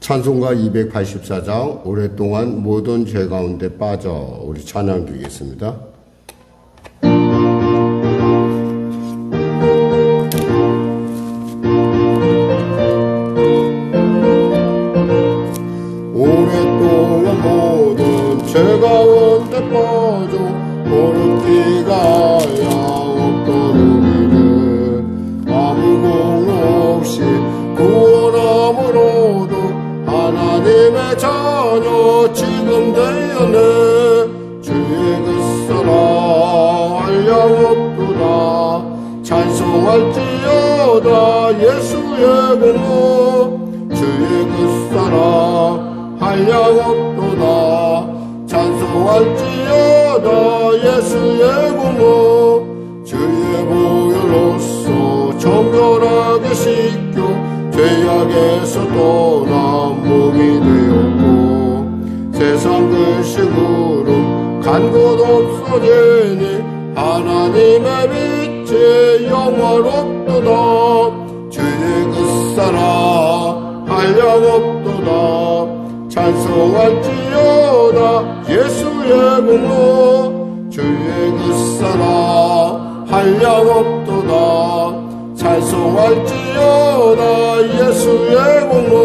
찬송가 284장 오랫동안 모든 죄 가운데 빠져 우리 찬양 드리겠습니다. 오랫동안 모든 죄 가운데 빠져 오른기가 없던 우리를 아무 공로 없이 구원함으로도 하나님의 자녀 지금 되었네. 주의 그 사랑 한량 없도다. 찬송할지어다 예수의 공로. 주의 그 사랑 한량 없도다. 찬송할지어다 예수의 공로. 주의 보혈로서 정결하게 씻겨 죄악에서 떠나 몸이 되었고 세상 근심으로 간 곳 없어지니 하나님의 빛이 영원없도다. 주의 그 사랑 한량 없도다. 찬송할지어다 예수의 공로. 주의 그 사랑 한량 없도다. 찬송할지어다 예수의 공로.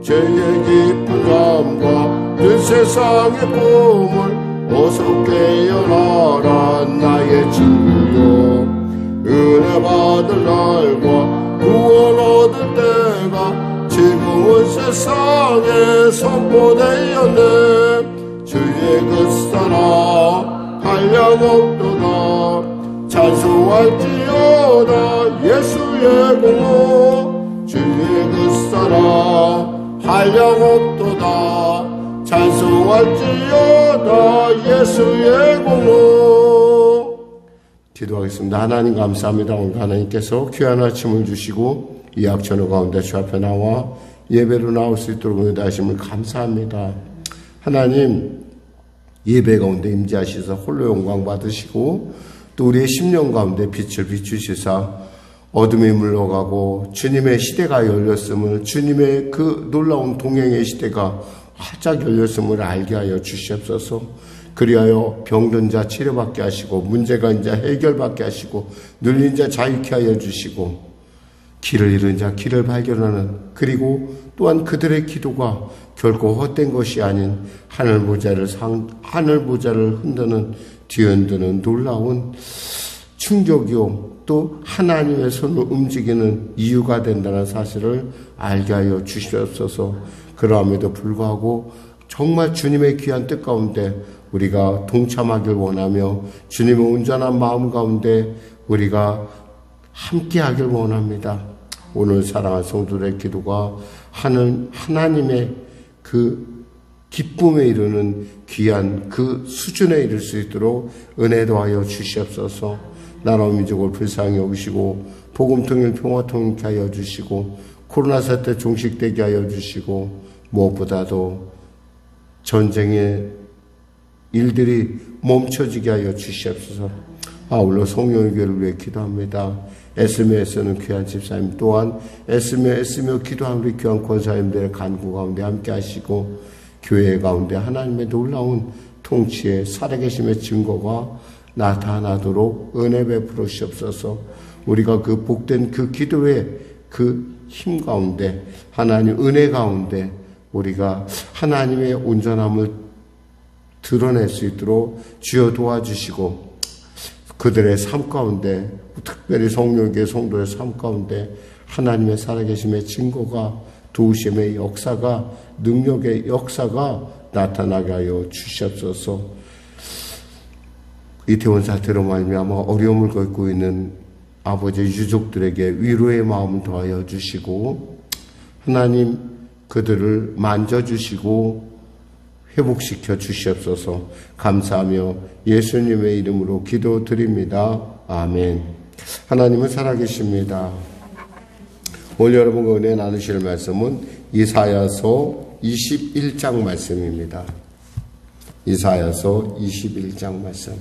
죄의 깊은 잠과 늘 세상의 꿈을 어서 깨어나라 나의 친구여. 은혜 받을 날과 구원 얻을 때가 지금은 세상에 선포되었네. 주의 그 사랑 한량 없도다. 찬송할지어다 예수의 공로. 주의 그 사랑 한량 없도다. 찬송할지어다 예수의 공로. 기도하겠습니다. 하나님 감사합니다. 오늘 하나님께서 귀한 아침을 주시고 이 악천후 가운데 주 앞에 나와 예배로 나올 수 있도록 은혜하심을 감사합니다. 하나님 예배 가운데 임재하셔서 홀로 영광 받으시고 또 우리의 심령 가운데 빛을 비추시사 어둠이 물러가고 주님의 시대가 열렸음을, 주님의 그 놀라운 동행의 시대가 활짝 열렸음을 알게 하여 주시옵소서. 그리하여 병든 자 치료받게 하시고 문제가 이제 해결받게 하시고 눌린 자 자유케 하여 주시고 길을 잃은 자 길을 발견하는, 그리고 또한 그들의 기도가 결코 헛된 것이 아닌 하늘 보좌를 흔드는 뒤흔드는 놀라운 충격이요 또 하나님의 손을 움직이는 이유가 된다는 사실을 알게 하여 주시옵소서. 그러함에도 불구하고 정말 주님의 귀한 뜻 가운데 우리가 동참하길 원하며 주님의 온전한 마음 가운데 우리가 함께하길 원합니다. 오늘 사랑하는 성도들의 기도가 하나님의 그 기쁨에 이르는 귀한 그 수준에 이를 수 있도록 은혜 더하여 주시옵소서. 나라 민족을 불쌍히 여기시고 복음 통일 평화 통일케 하여 주시고 코로나 사태 종식되게 하여 주시고 무엇보다도 전쟁의 일들이 멈춰지게 하여 주시옵소서. 아울러 성령의 교회를 위해 기도합니다. 애쓰며 애쓰는 귀한 집사님 또한 애쓰며 기도하는 우리 귀한 권사님들의 간구 가운데 함께 하시고 교회 가운데 하나님의 놀라운 통치의 살아계심의 증거가 나타나도록 은혜 베풀어 주시옵소서. 우리가 그 복된 그 기도의 그 힘 가운데 하나님 은혜 가운데 우리가 하나님의 온전함을 드러낼 수 있도록 주여 도와주시고 그들의 삶 가운데 특별히 성령의 성도의 삶 가운데 하나님의 살아계심의 증거가 도우심의 역사가 능력의 역사가 나타나게 하여 주시옵소서. 이태원 사태로 말미암아 어려움을 겪고 있는 아버지 유족들에게 위로의 마음을 더하여 주시고 하나님 그들을 만져주시고 회복시켜 주시옵소서. 감사하며 예수님의 이름으로 기도드립니다. 아멘. 하나님은 살아계십니다. 오늘 여러분과 은혜 나누실 말씀은 이사야서 21장 말씀입니다. 이사야서 21장 말씀.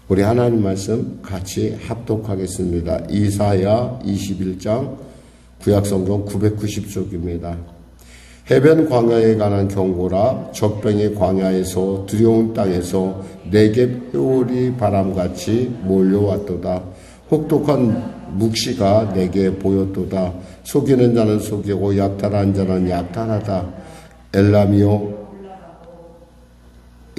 우리 하나님 말씀 같이 합독하겠습니다. 이사야 21장 구약성경 990쪽입니다. 해변 광야에 관한 경고라. 적병의 광야에서 두려운 땅에서 내게 회오리 바람같이 몰려왔도다. 혹독한 묵시가 내게 보였도다. 속이는 자는 속이고 약탈한 자는 약탈하다. 엘람이여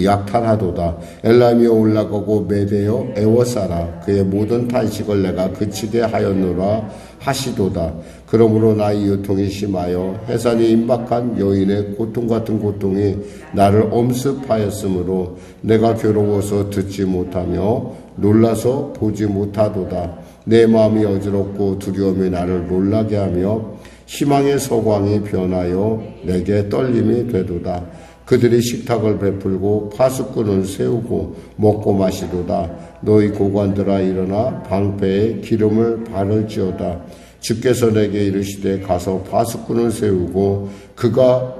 약탈하도다. 엘람이여 올라가고 메대여 애워싸라. 그의 모든 탄식을 내가 그치게 하였노라 하시도다. 그러므로 나의 유통이 심하여 해산이 임박한 여인의 고통 같은 고통이 나를 엄습하였으므로 내가 괴로워서 듣지 못하며 놀라서 보지 못하도다. 내 마음이 어지럽고 두려움이 나를 놀라게 하며 희망의 서광이 변하여 내게 떨림이 되도다. 그들이 식탁을 베풀고 파수꾼을 세우고 먹고 마시도다. 너희 고관들아 일어나 방패에 기름을 바를지어다. 주께서 내게 이르시되 가서 파수꾼을 세우고 그가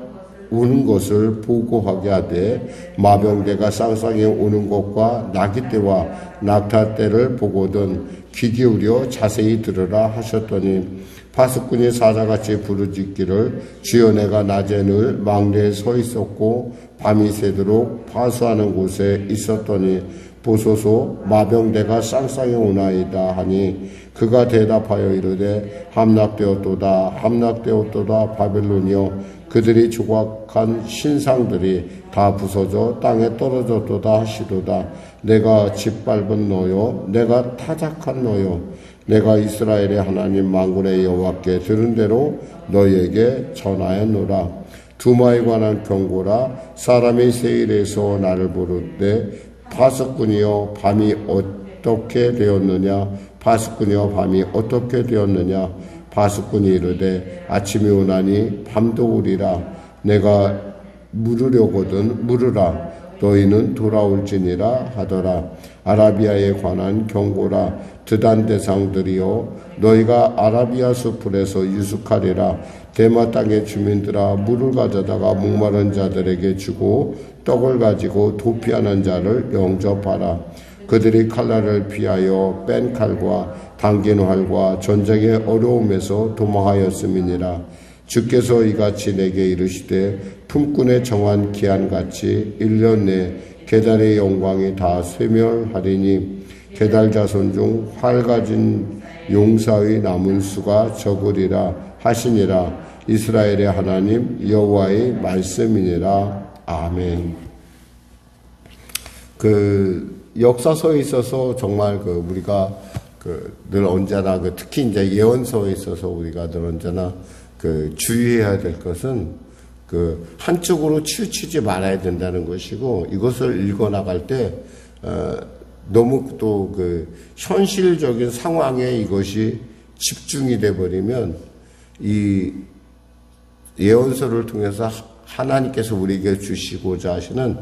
오는 것을 보고하게 하되 마병대가 쌍쌍이 오는 것과 나귀떼와 낙타떼를 보거든 귀 기울여 자세히 들으라 하셨더니 파수꾼이 사자같이 부르짖기를 주여 내가 낮에 늘 망대에 서 있었고 밤이 새도록 파수하는 곳에 있었더니 보소서 마병대가 쌍쌍이 오나이다 하니 그가 대답하여 이르되 함락되었도다 함락되었도다 바벨론이여 그들이 조각한 신상들이 다 부서져 땅에 떨어졌도다 하시도다. 내가 짓밟은 너요 내가 타작한 너요 내가 이스라엘의 하나님 만군의 여호와께 들은 대로 너희에게 전하였노라. 두마에 관한 경고라. 사람이 세일에서 나를 부르되 파수꾼이여 밤이 어떻게 되었느냐 파수꾼이여 밤이 어떻게 되었느냐 파수꾼이 이르되 아침이 오나니 밤도 오리라. 내가 물으려거든 물으라. 너희는 돌아올지니라 하더라. 아라비아에 관한 경고라. 드단 대상들이여 너희가 아라비아 수풀에서 유숙하리라. 대마 땅의 주민들아 물을 가져다가 목마른 자들에게 주고 떡을 가지고 도피하는 자를 영접하라. 그들이 칼날을 피하여 뺀 칼과 당긴 활과 전쟁의 어려움에서 도망하였음이니라. 주께서 이같이 내게 이르시되 품꾼의 정한 기한같이 1년 내 게달의 영광이 다 쇠멸하리니 게달 자손 중 활 가진 용사의 남은 수가 적으리라 하시니라. 이스라엘의 하나님 여호와의 말씀이니라. 아멘. 역사서에 있어서 정말 우리가 늘 언제나 특히 이제 예언서에 있어서 우리가 늘 언제나 주의해야 될 것은 한쪽으로 치우치지 말아야 된다는 것이고, 이것을 읽어나갈 때 너무 또 현실적인 상황에 이것이 집중이 돼 버리면 이 예언서를 통해서 하나님께서 우리에게 주시고자 하시는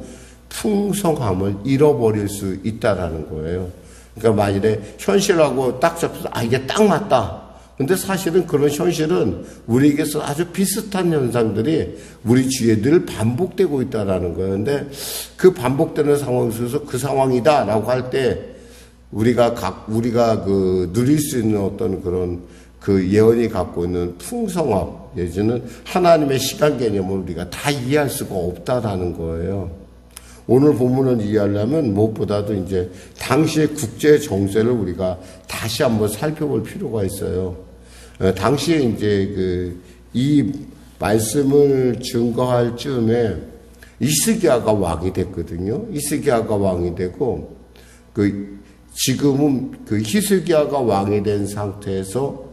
풍성함을 잃어버릴 수 있다라는 거예요. 그러니까 만일에 현실하고 딱 잡혀서 이게 딱 맞다. 근데 사실은 그런 현실은 우리에게서 아주 비슷한 현상들이 우리 주위에 늘 반복되고 있다라는 거예요. 근데 그 반복되는 상황 속에서 그 상황이다라고 할 때 우리가 누릴 수 있는 어떤 그런 예언이 갖고 있는 풍성함, 예전은 하나님의 시간 개념을 우리가 다 이해할 수가 없다라는 거예요. 오늘 본문을 이해하려면 무엇보다도 이제 당시의 국제 정세를 우리가 다시 한번 살펴볼 필요가 있어요. 당시에 이제 이 말씀을 증거할 즈음에 히스기야가 왕이 됐거든요. 히스기야가 왕이 되고 지금은 히스기야가 왕이 된 상태에서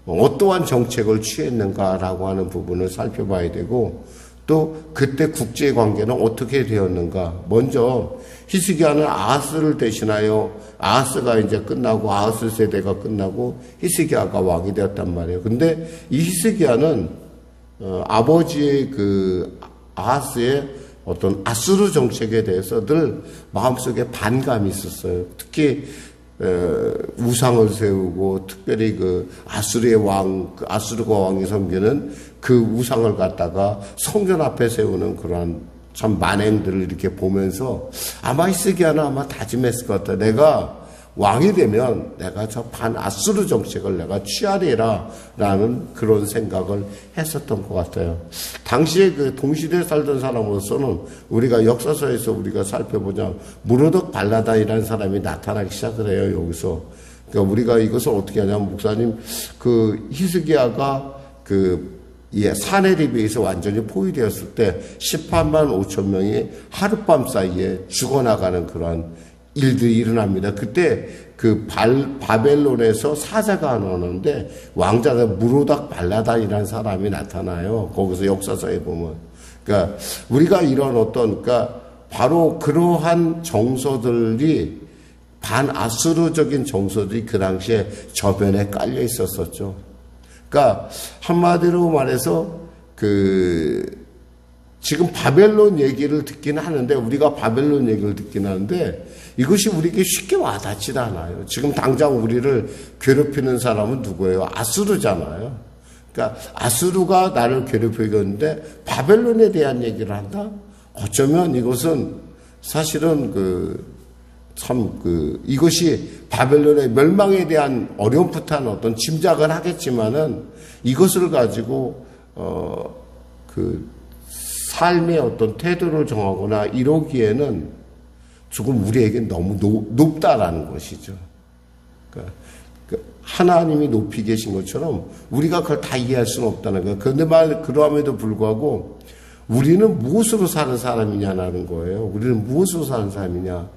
어떠한 정책을 취했는가라고 하는 부분을 살펴봐야 되고, 또 그때 국제 관계는 어떻게 되었는가. 먼저 히스기야는 아하스를 대신하여 아하스가 이제 끝나고 아하스 세대가 끝나고 히스기야가 왕이 되었단 말이에요. 근데 이 히스기야는 아버지의 아하스의 어떤 아수르 정책에 대해서 늘 마음속에 반감이 있었어요. 특히 우상을 세우고 특별히 아수르의 왕, 아수르가 왕이 섬기는 그 우상을 갖다가 성전 앞에 세우는 그러한 참 만행들을 이렇게 보면서 아마 히스기야는 아마 다짐했을 것 같아. 내가 왕이 되면 내가 저 반아수르 정책을 내가 취하리라 라는 그런 생각을 했었던 것 같아요. 당시에 그 동시대에 살던 사람으로서는 우리가 역사서에서 우리가 살펴보자 무르덕 발라다이라는 사람이 나타나기 시작을 해요. 여기서. 그러니까 우리가 이것을 어떻게 하냐면 목사님 그 히스기야가 사네립에서 완전히 포위되었을 때 18만 5천 명이 하룻밤 사이에 죽어나가는 그런 일들이 일어납니다. 그때 그 바벨론에서 사자가 하나 오는데 왕자가 무로닥 발라단이라는 사람이 나타나요. 거기서 역사서에 보면. 그러니까 우리가 이런 그러니까 바로 그러한 정서들이 반아수르적인 정서들이 그 당시에 저변에 깔려 있었었죠. 그러니까 한마디로 말해서 지금 바벨론 얘기를 듣긴 하는데 우리가 바벨론 얘기를 듣긴 하는데 이것이 우리에게 쉽게 와닿지 않아요. 지금 당장 우리를 괴롭히는 사람은 누구예요? 아수르잖아요. 그러니까 아수르가 나를 괴롭히고 있는데 바벨론에 대한 얘기를 한다? 어쩌면 이것은 사실은 이것이 바벨론의 멸망에 대한 어렴풋한 어떤 짐작을 하겠지만은 이것을 가지고 삶의 어떤 태도를 정하거나 이러기에는 조금 우리에게 너무 높다라는 것이죠. 그러니까 하나님이 높이 계신 것처럼 우리가 그걸 다 이해할 수는 없다는 거예요. 그런데 그러함에도 불구하고 우리는 무엇으로 사는 사람이냐라는 거예요. 우리는 무엇으로 사는 사람이냐.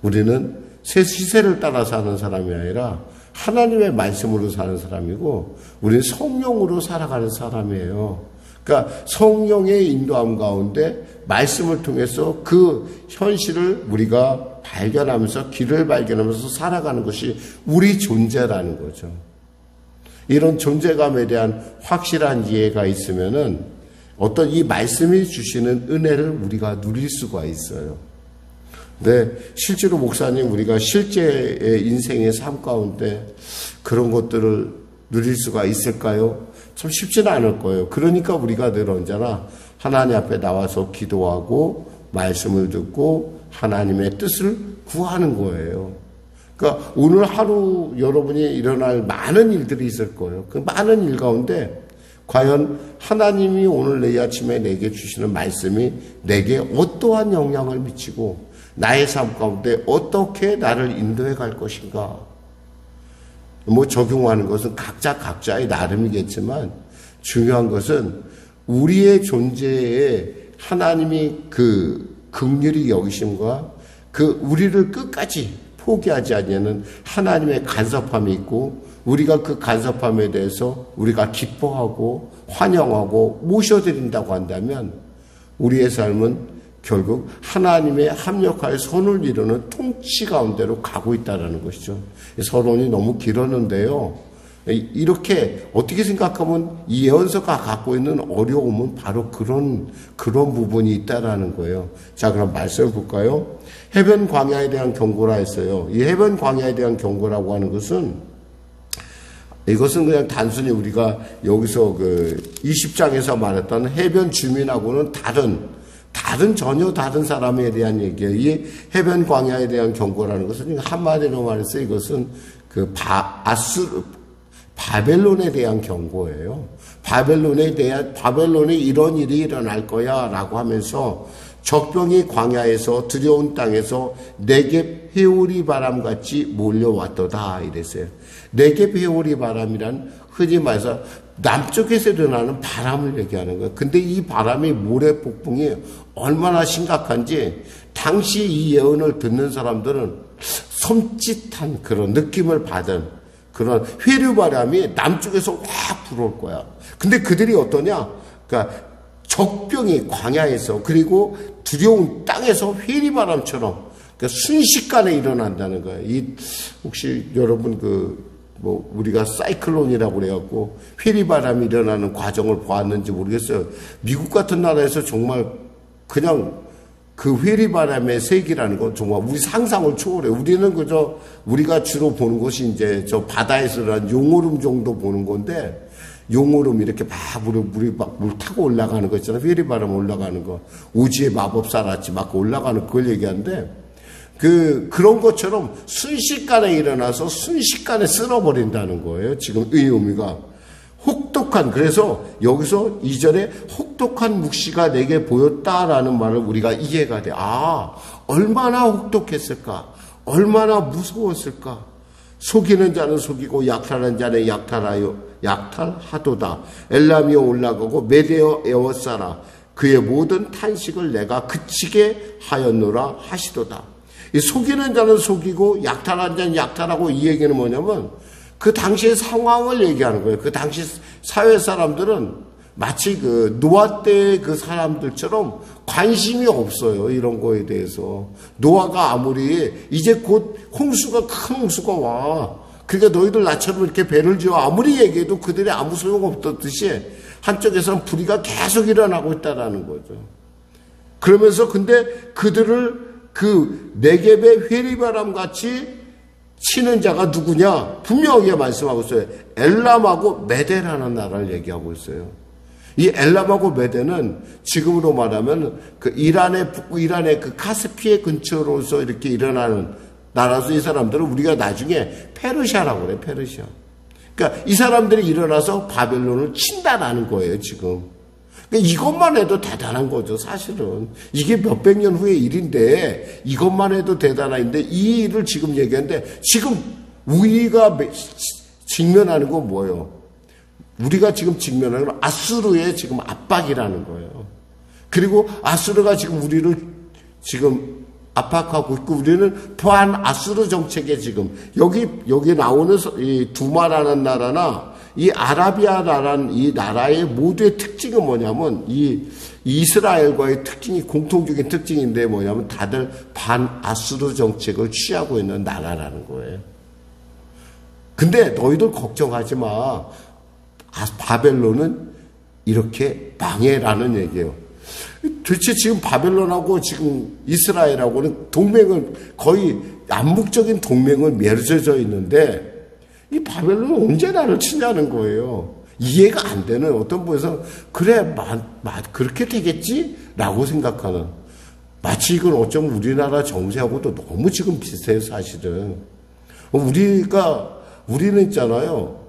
우리는 새 시세를 따라 사는 사람이 아니라 하나님의 말씀으로 사는 사람이고 우리는 성령으로 살아가는 사람이에요. 그러니까 성령의 인도함 가운데 말씀을 통해서 그 현실을 우리가 발견하면서 길을 발견하면서 살아가는 것이 우리 존재라는 거죠. 이런 존재감에 대한 확실한 이해가 있으면은 어떤 이 말씀이 주시는 은혜를 우리가 누릴 수가 있어요. 근데 실제로 목사님 우리가 실제의 인생의 삶 가운데 그런 것들을 누릴 수가 있을까요? 참 쉽지는 않을 거예요. 그러니까 우리가 늘 언제나 하나님 앞에 나와서 기도하고 말씀을 듣고 하나님의 뜻을 구하는 거예요. 그러니까 오늘 하루 여러분이 일어날 많은 일들이 있을 거예요. 그 많은 일 가운데 과연 하나님이 오늘 내 아침에 내게 주시는 말씀이 내게 어떠한 영향을 미치고 나의 삶 가운데 어떻게 나를 인도해 갈 것인가. 적용하는 것은 각자의 나름이겠지만 중요한 것은 우리의 존재에 하나님이 긍휼히 여기심과 우리를 끝까지 포기하지 않는 하나님의 간섭함이 있고 우리가 그 간섭함에 대해서 우리가 기뻐하고 환영하고 모셔드린다고 한다면 우리의 삶은 결국 하나님의 합력하여 선을 이루는 통치 가운데로 가고 있다는 것이죠. 서론이 너무 길었는데요. 이렇게 어떻게 생각하면 이 예언서가 갖고 있는 어려움은 바로 그런 부분이 있다라는 거예요. 자, 그럼 말씀을 볼까요? 해변 광야에 대한 경고라 했어요. 이 해변 광야에 대한 경고라고 하는 것은 이것은 그냥 단순히 우리가 여기서 20장에서 말했던 해변 주민하고는 전혀 다른 사람에 대한 얘기예요. 이 해변 광야에 대한 경고라는 것은 한마디로 말해서 이것은 바벨론에 대한 경고예요. 바벨론에 이런 일이 일어날 거야 라고 하면서 적병이 광야에서 두려운 땅에서 내게 회오리 바람같이 몰려왔도다 이랬어요. 내게 회오리 바람이란 흔히 말해서 남쪽에서 일어나는 바람을 얘기하는 거예요. 근데 이 바람이 모래 폭풍이 얼마나 심각한지 당시 이 예언을 듣는 사람들은 섬찟한 그런 느낌을 받은 그런 회류바람이 남쪽에서 확 불어올 거야. 근데 그들이 어떠냐? 그러니까 적병이 광야에서 그리고 두려운 땅에서 회리바람처럼 그러니까 순식간에 일어난다는 거예요. 혹시 여러분 우리가 사이클론이라고 그래갖고 회리바람이 일어나는 과정을 보았는지 모르겠어요. 미국 같은 나라에서 정말 그냥 그 회리바람의 세기라는 건 정말 우리 상상을 초월해. 우리는 우리가 주로 보는 것이 이제 저 바다에서 일어난 용오름 정도 보는 건데, 용오름 이렇게 막 물 타고 올라가는 거 있잖아요. 회리바람 올라가는 거. 오지의 마법사같이 막 올라가는 그걸 얘기하는데, 그런 것처럼 순식간에 일어나서 순식간에 쓸어버린다는 거예요. 지금 이 의미가. 혹독한, 그래서 여기서 2절에 혹독한 묵시가 내게 보였다라는 말을 우리가 이해가 돼. 얼마나 혹독했을까? 얼마나 무서웠을까? 속이는 자는 속이고 약탈하는 자는 약탈하도다. 엘람이여 올라가고 메대어 에워싸라. 그의 모든 탄식을 내가 그치게 하였노라 하시도다. 이 속이는 자는 속이고 약탈하는 자는 약탈하고, 이 얘기는 뭐냐면 그 당시의 상황을 얘기하는 거예요. 그 당시 사회 사람들은 마치 그 노아 때의 그 사람들처럼 관심이 없어요. 이런 거에 대해서. 노아가 아무리 이제 곧 홍수가, 큰 홍수가 와. 그러니까 너희들 나처럼 이렇게 배를 지어 아무리 얘기해도 그들이 아무 소용없듯이 한쪽에서는 불의가 계속 일어나고 있다라는 거죠. 그러면서 근데 그들을 그 네겝의 회리바람 같이 치는 자가 누구냐? 분명하게 말씀하고 있어요. 엘람하고 메대라는 나라를 얘기하고 있어요. 이 엘람하고 메대는 지금으로 말하면 그 이란의 그 카스피해 근처로서 이렇게 일어나는 나라서, 이 사람들은 우리가 나중에 페르시아라고 그래요. 페르시아. 그러니까 이 사람들이 일어나서 바벨론을 친다라는 거예요, 지금. 그러니까 이것만 해도 대단한 거죠, 사실은. 이게 몇백 년 후의 일인데, 이것만 해도 대단한 일인데, 이 일을 지금 얘기하는데, 지금 우리가 직면하는 건 뭐예요? 우리가 지금 직면하는 건 아수르의 지금 압박이라는 거예요. 그리고 아수르가 지금 우리를 지금 압박하고 있고, 우리는 또한 아수르 정책에 지금 여기 나오는 이 두마라는 나라나 이 아라비아라는 이 나라의 모두의 특징은 뭐냐면, 이 이스라엘과의 특징이 공통적인 특징인데 뭐냐면 다들 반아수르 정책을 취하고 있는 나라라는 거예요. 근데 너희들 걱정하지 마. 바벨론은 이렇게 망해라는 얘기예요. 도대체 지금 바벨론하고 지금 이스라엘하고는 동맹을, 거의 암묵적인 동맹을 맺어져 있는데, 이 바벨론은 언제 나를 치냐는 거예요. 이해가 안 되는, 어떤 분에서 그래 그렇게 되겠지? 라고 생각하는, 마치 이건 어쩌면 우리나라 정세하고도 너무 지금 비슷해요, 사실은. 우리는 있잖아요,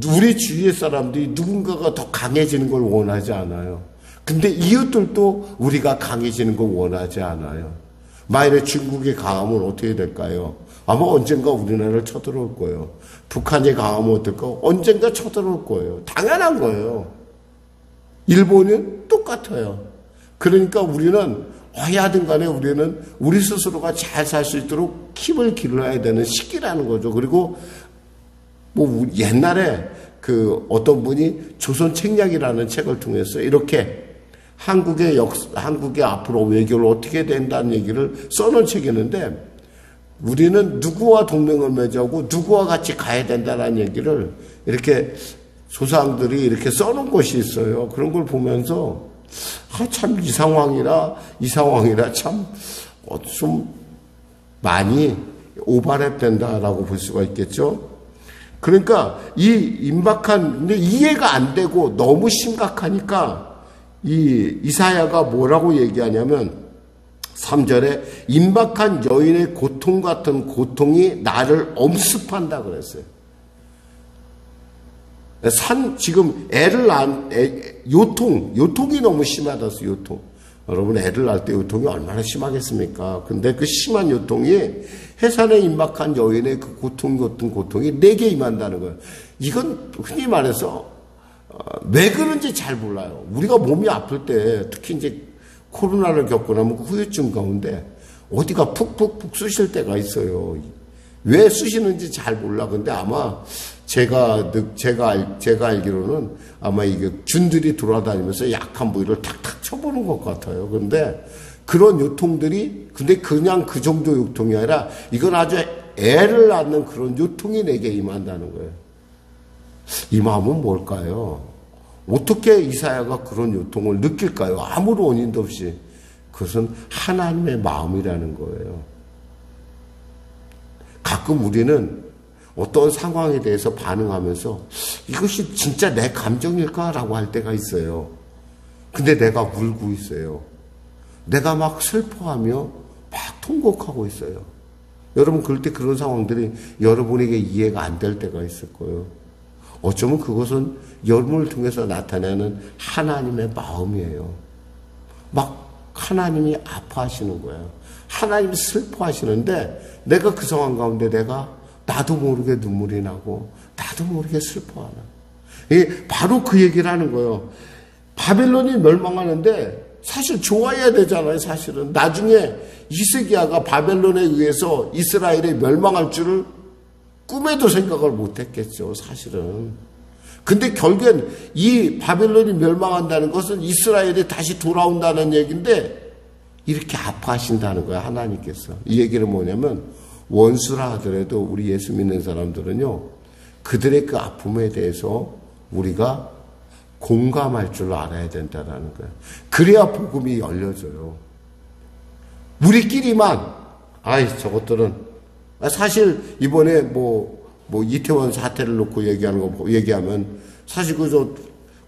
우리 주위의 사람들이 누군가가 더 강해지는 걸 원하지 않아요. 근데 이웃들도 우리가 강해지는 걸 원하지 않아요. 만일에 중국이 강하면 어떻게 될까요? 아마 언젠가 우리나라를 쳐들어올 거예요. 북한이 강하면 어떨까? 언젠가 쳐들어올 거예요. 당연한 거예요. 일본은 똑같아요. 그러니까 우리는 어디든 간에 우리는 우리 스스로가 잘 살 수 있도록 힘을 길러야 되는 시기라는 거죠. 그리고 옛날에 그 어떤 분이 조선 책략이라는 책을 통해서 이렇게 한국의 앞으로 외교를 어떻게 된다는 얘기를 써놓은 책이 있는데, 우리는 누구와 동맹을 맺자고 누구와 같이 가야 된다는 얘기를 이렇게 조상들이 이렇게 써놓은 것이 있어요. 그런 걸 보면서 참 이 상황이라 참 좀 많이 오버랩 된다라고 볼 수가 있겠죠. 그러니까 근데 이해가 안 되고 너무 심각하니까 이사야가 뭐라고 얘기하냐면 3절에 임박한 여인의 고통 같은 고통이 나를 엄습한다 그랬어요. 지금 요통이 너무 심하다서 요통. 여러분, 애를 낳을 때 요통이 얼마나 심하겠습니까? 근데 그 심한 요통이 해산에 임박한 여인의 그 고통 같은 고통이 내게 임한다는 거예요. 이건 흔히 말해서 왜 그런지 잘 몰라요. 우리가 몸이 아플 때, 특히 이제 코로나를 겪고 나면 그 후유증 가운데 어디가 푹푹푹 쑤실 때가 있어요. 왜 쑤시는지 잘 몰라. 근데 아마 제가 알기로는 아마 이게 균들이 돌아다니면서 약한 부위를 탁탁 쳐보는 것 같아요. 그런데 그런 요통들이, 근데 그냥 그 정도 요통이 아니라 이건 아주 애를 낳는 그런 요통이 내게 임한다는 거예요. 이 마음은 뭘까요? 어떻게 이사야가 그런 요통을 느낄까요? 아무런 원인도 없이. 그것은 하나님의 마음이라는 거예요. 가끔 우리는 어떤 상황에 대해서 반응하면서 이것이 진짜 내 감정일까라고 할 때가 있어요. 근데 내가 울고 있어요. 내가 막 슬퍼하며 막 통곡하고 있어요. 여러분 그럴 때 그런 상황들이 여러분에게 이해가 안 될 때가 있을 거예요. 어쩌면 그것은 여러분을 통해서 나타내는 하나님의 마음이에요. 막 하나님이 아파하시는 거예요. 하나님이 슬퍼하시는데 내가 그 상황 가운데 나도 모르게 눈물이 나고 나도 모르게 슬퍼하는. 이게 바로 그 얘기를 하는 거예요. 바벨론이 멸망하는데 사실 좋아해야 되잖아요. 사실은 나중에 히스기야가 바벨론에 의해서 이스라엘이 멸망할 줄을 꿈에도 생각을 못했겠죠. 사실은. 근데 결국엔 이 바벨론이 멸망한다는 것은 이스라엘이 다시 돌아온다는 얘기인데 이렇게 아파하신다는 거야. 하나님께서. 이 얘기는 뭐냐면 원수라 하더라도 우리 예수 믿는 사람들은요, 그들의 그 아픔에 대해서 우리가 공감할 줄 알아야 된다는 거예요. 그래야 복음이 열려져요. 우리끼리만 저것들은 사실 이번에 이태원 사태를 놓고 얘기하면 사실 그저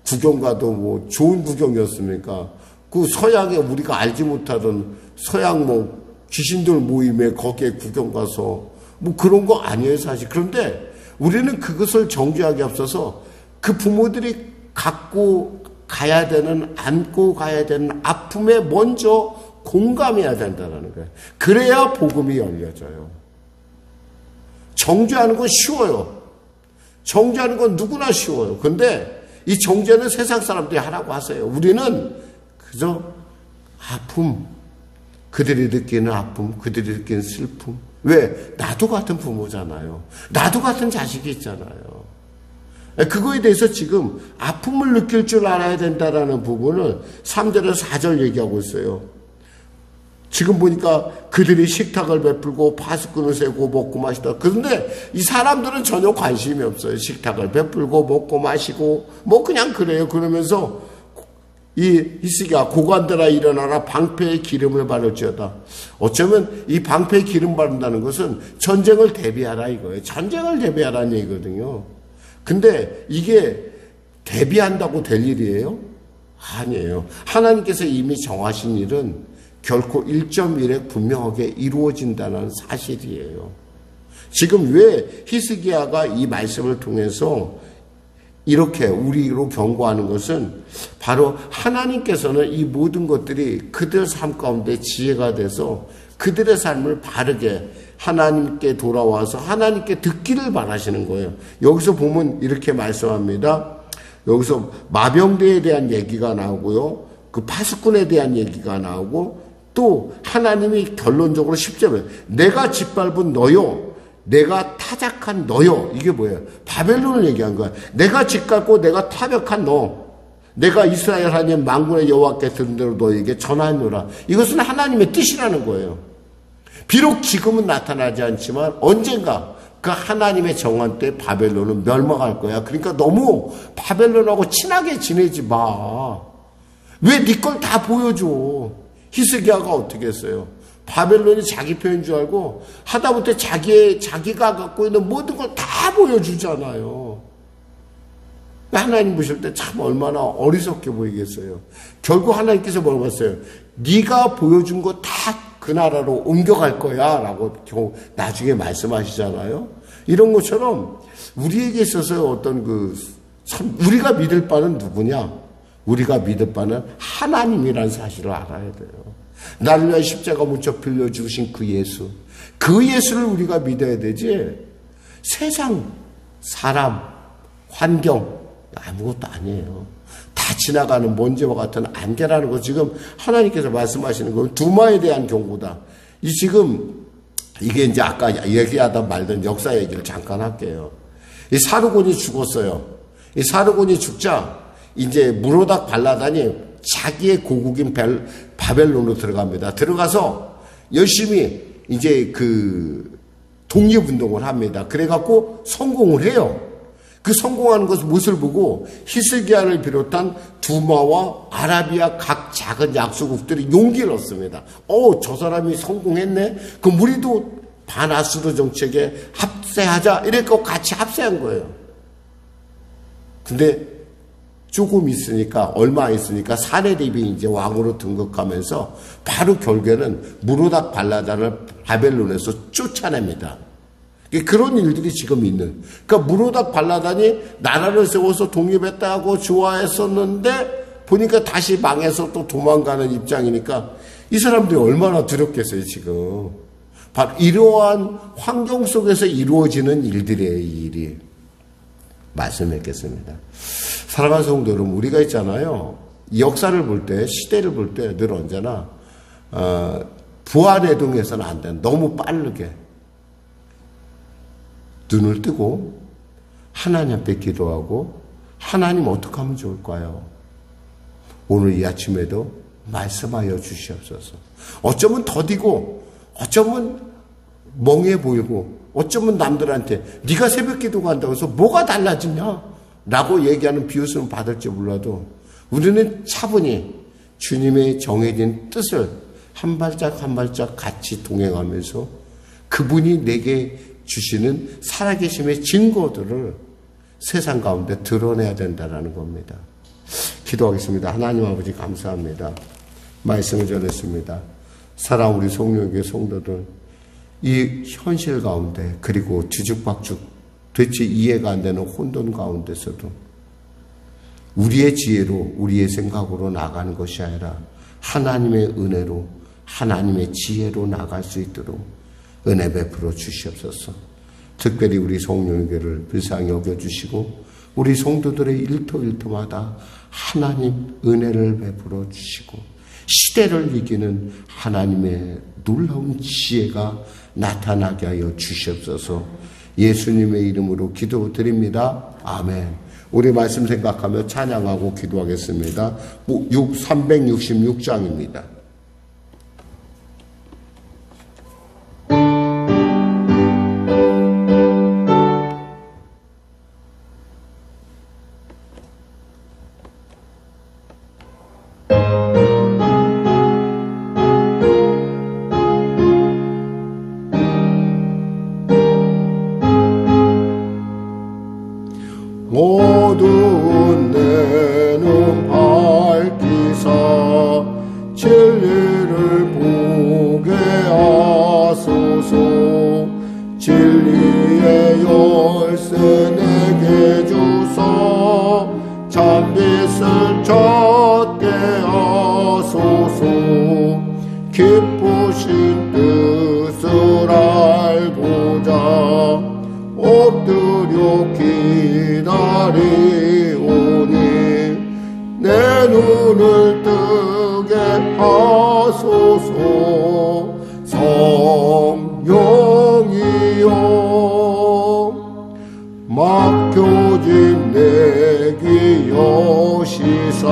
구경 가도 좋은 구경이었습니까? 그 서양에 우리가 알지 못하던 서양 귀신들 모임에 거기에 구경 가서 그런 거 아니에요, 사실. 그런데 우리는 그것을 정죄하기 앞서서 그 부모들이 안고 가야 되는 아픔에 먼저 공감해야 된다는 거예요. 그래야 복음이 열려져요. 정죄하는 건 쉬워요. 정죄하는 건 누구나 쉬워요. 근데 이 정죄는 세상 사람들이 하라고 하세요. 우리는 그저 아픔, 그들이 느끼는 아픔, 그들이 느끼는 슬픔. 왜? 나도 같은 부모잖아요. 나도 같은 자식이 있잖아요. 그거에 대해서 지금 아픔을 느낄 줄 알아야 된다라는 부분을 3절에서 4절 얘기하고 있어요. 지금 보니까 그들이 식탁을 베풀고 파수꾼을 세고 먹고 마시다. 그런데 이 사람들은 전혀 관심이 없어요. 식탁을 베풀고 먹고 마시고 그냥 그래요. 그러면서 이 히스기야 고관들아 일어나라 방패에 기름을 바를지어다. 어쩌면 이 방패에 기름 바른다는 것은 전쟁을 대비하라 이거예요. 전쟁을 대비하라는 얘기거든요. 근데 이게 대비한다고 될 일이에요? 아니에요. 하나님께서 이미 정하신 일은 결코 1.1에 분명하게 이루어진다는 사실이에요. 지금 왜 히스기야가 이 말씀을 통해서 이렇게 우리로 경고하는 것은 바로 하나님께서는 이 모든 것들이 그들 삶 가운데 지혜가 돼서 그들의 삶을 바르게 하나님께 돌아와서 하나님께 듣기를 바라시는 거예요. 여기서 보면 이렇게 말씀합니다. 여기서 마병대에 대한 얘기가 나오고요. 그 파수꾼에 대한 얘기가 나오고 또 하나님이 결론적으로 10절에 내가 짓밟은 너요. 내가 타작한 너요. 이게 뭐예요? 바벨론을 얘기한 거야. 내가 짓밟고 내가 타격한 너. 내가 이스라엘 하나님 만군의 여호와께 들은 대로 너에게 전하노라. 이것은 하나님의 뜻이라는 거예요. 비록 지금은 나타나지 않지만 언젠가 그 하나님의 정한 때 바벨론은 멸망할 거야. 그러니까 너무 바벨론하고 친하게 지내지 마. 왜 네 걸 다 보여줘? 히스기야가 어떻게 했어요? 바벨론이 자기 편인 줄 알고 하다못해 자기가 갖고 있는 모든 걸 다 보여주잖아요. 하나님 보실 때 참 얼마나 어리석게 보이겠어요. 결국 하나님께서 뭐라고 했어요? 네가 보여준 거 다 그 나라로 옮겨갈 거야 라고 나중에 말씀하시잖아요. 이런 것처럼 우리에게 있어서 어떤 우리가 믿을 바는 누구냐? 우리가 믿을 바는 하나님이라는 사실을 알아야 돼요. 나를 위하여 십자가 묻혀 빌려 주신 그 예수. 그 예수를 우리가 믿어야 되지 세상, 사람, 환경 아무것도 아니에요. 다 지나가는 먼지와 같은 안개라는 거 지금 하나님께서 말씀하시는 건 두마에 대한 경고다. 이게 이제 아까 얘기하다 말던 역사 얘기를 잠깐 할게요. 이 사르곤이 죽었어요. 이 사르곤이 죽자 이제 무로닥 발라단이 자기의 고국인 바벨론으로 들어갑니다. 들어가서 열심히 이제 독립운동을 합니다. 그래갖고 성공을 해요. 그 성공하는 것을 무엇을 보고 히스기야를 비롯한 두마와 아라비아 각 작은 약소국들이 용기를 얻습니다. 저 사람이 성공했네? 그럼 우리도 반아수르 정책에 합세하자. 이래서 같이 합세한 거예요. 근데 조금 있으니까, 얼마 있으니까 사내립이 이제 왕으로 등극하면서 바로 결국에는 무로닥 발라단을 바벨론에서 쫓아냅니다. 그런 일들이 지금 있는. 그러니까 무로닥 발라단이 나라를 세워서 독립했다고 좋아했었는데 보니까 다시 망해서 또 도망가는 입장이니까 이 사람들이 얼마나 두렵겠어요, 지금. 바로 이러한 환경 속에서 이루어지는 일들이에요, 이 일이. 말씀했겠습니다. 사랑하는 성도 여러분, 우리가 있잖아요. 역사를 볼 때, 시대를 볼 때 늘 언제나 부활해동해서는 안 돼. 너무 빠르게 눈을 뜨고 하나님 앞에 기도하고 하나님 어떻게 하면 좋을까요? 오늘 이 아침에도 말씀하여 주시옵소서. 어쩌면 더디고 어쩌면 멍해 보이고 어쩌면 남들한테 네가 새벽 기도가 한다고 해서 뭐가 달라지냐? 라고 얘기하는 비웃음을 받을지 몰라도 우리는 차분히 주님의 정해진 뜻을 한 발짝 한 발짝 같이 동행하면서 그분이 내게 주시는 살아계심의 증거들을 세상 가운데 드러내야 된다는 겁니다. 기도하겠습니다. 하나님 아버지 감사합니다. 말씀을 전했습니다. 사랑 우리 성령교회 성도들 이 현실 가운데 그리고 뒤죽박죽 도대체 이해가 안 되는 혼돈 가운데서도 우리의 지혜로 우리의 생각으로 나가는 것이 아니라 하나님의 은혜로 하나님의 지혜로 나갈 수 있도록 은혜 베풀어 주시옵소서. 특별히 우리 성령교회를 불쌍히 여겨주시고 우리 성도들의 일터일터마다 하나님 은혜를 베풀어 주시고 시대를 이기는 하나님의 놀라운 지혜가 나타나게 하여 주시옵소서. 예수님의 이름으로 기도드립니다. 아멘. 우리 말씀 생각하며 찬양하고 기도하겠습니다. 366장입니다. 모든 내 눈 밝히사 진리를 보게 하소서. 진리의 열쇠 내게 주사 참빛을 찾게 하소서. 기쁘신 뜻을 알고자 엎드려 기다리오니 내 눈을 뜨게 하소서. 성령이여 막혀진 내 귀 여시사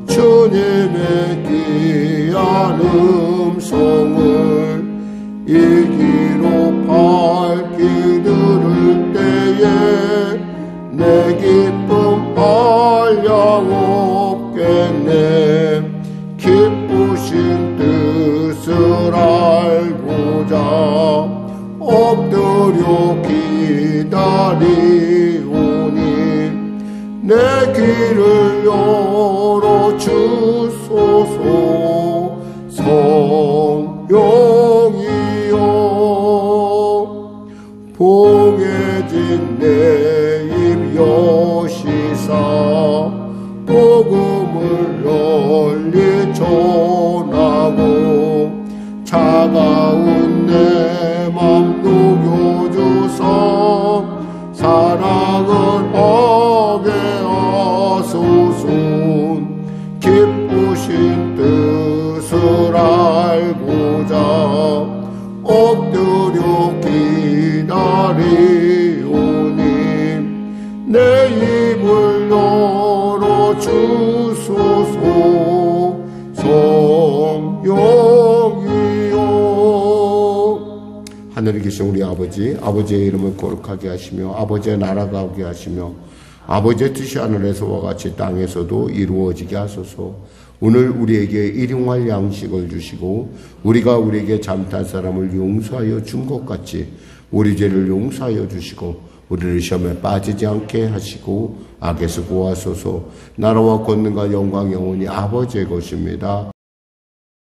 주님의 귀한 음성을 이 귀로 밝히 들을 때에 내 기쁨 한량 없겠네. 기쁘신 뜻을 알고자 엎드려 기다리오니 내 귀를 열어 주소서. 성령이여 봉해진 내 입 여시사 복음을 널리 전하고 차가운 내 맘 녹여주사 사랑을 하게 하소서. 기쁘신 뜻을 알고자 엎드려 기다리오니 내 입을 열어 주소서. 성령이여 하늘에 계신 우리 아버지, 아버지의 이름을 거룩하게 하시며 아버지의 나라가 오게 하시며 아버지의 뜻이 하늘에서와 같이 땅에서도 이루어지게 하소서. 오늘 우리에게 일용할 양식을 주시고 우리가 우리에게 잘못한 사람을 용서하여 준 것 같이 우리 죄를 용서하여 주시고 우리를 시험에 빠지지 않게 하시고 악에서 구하소서. 나라와 권능과 영광 영원히 아버지의 것입니다.